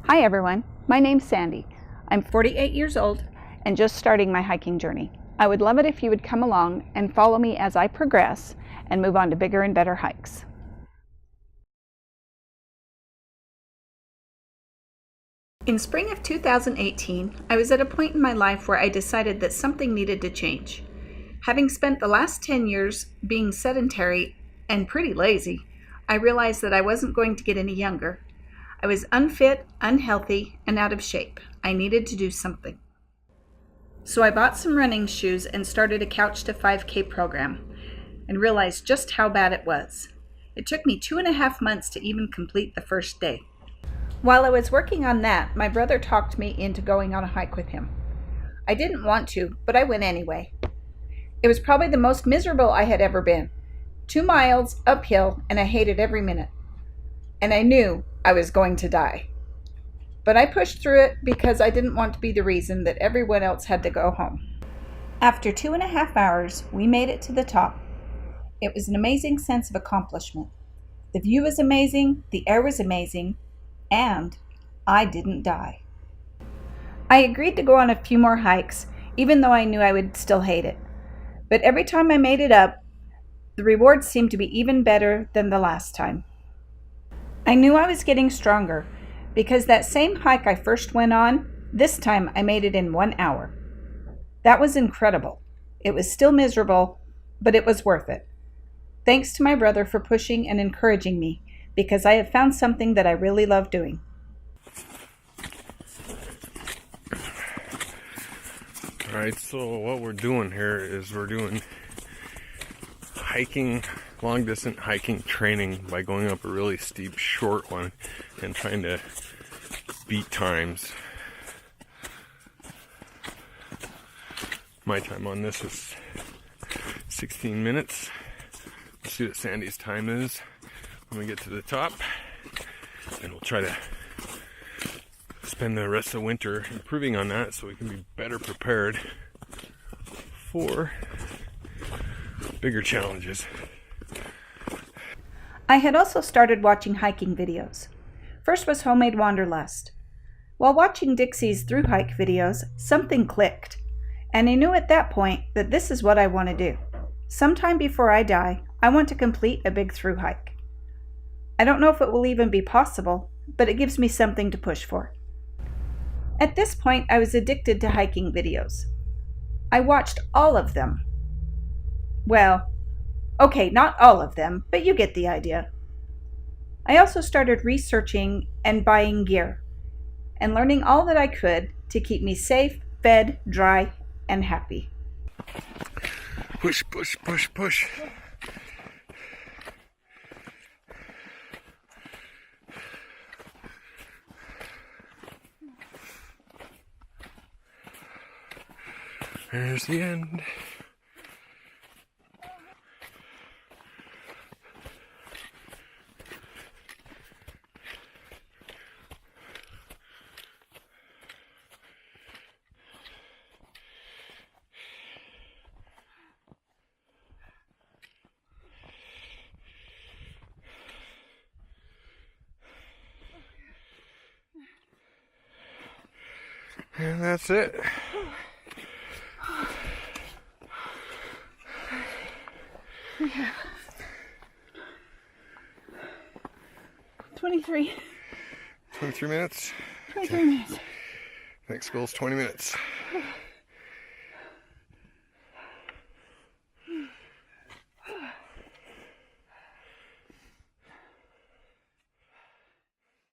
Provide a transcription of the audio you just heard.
Hi everyone, my name's Sandy. I'm 48 years old and just starting my hiking journey. I would love it if you would come along and follow me as I progress and move on to bigger and better hikes. In spring of 2018, I was at a point in my life where I decided that something needed to change. Having spent the last 10 years being sedentary and pretty lazy, I realized that I wasn't going to get any younger. I was unfit, unhealthy, and out of shape. I needed to do something. So I bought some running shoes and started a Couch to 5K program and realized just how bad it was. It took me 2.5 months to even complete the first day. While I was working on that, my brother talked me into going on a hike with him. I didn't want to, but I went anyway. It was probably the most miserable I had ever been. 2 miles uphill, and I hated every minute. And I knew I was going to die. But I pushed through it because I didn't want to be the reason that everyone else had to go home. After 2.5 hours, we made it to the top. It was an amazing sense of accomplishment. The view was amazing, the air was amazing, and I didn't die. I agreed to go on a few more hikes, even though I knew I would still hate it. But every time I made it up, the rewards seemed to be even better than the last time. I knew I was getting stronger because that same hike I first went on, this time I made it in 1 hour. That was incredible. It was still miserable, but it was worth it. Thanks to my brother for pushing and encouraging me because I have found something that I really love doing. Alright, so what we're doing here is we're doing hiking, long distance hiking training by going up a really steep short one and trying to beat times. My time on this is 16 minutes. Let's see what Sandy's time is when we get to the top, and we'll try to spend the rest of the winter improving on that so we can be better prepared for bigger challenges. I had also started watching hiking videos. First was Homemade Wanderlust. While watching Dixie's through hike videos, something clicked, and I knew at that point that this is what I want to do. Sometime before I die, I want to complete a big through hike. I don't know if it will even be possible, but it gives me something to push for. At this point, I was addicted to hiking videos. I watched all of them. Well, okay, not all of them, but you get the idea. I also started researching and buying gear and learning all that I could to keep me safe, fed, dry, and happy. Push, push, push, push. There's the end. And that's it. We have 23 23 minutes? 23 minutes. Next goal's 20 minutes.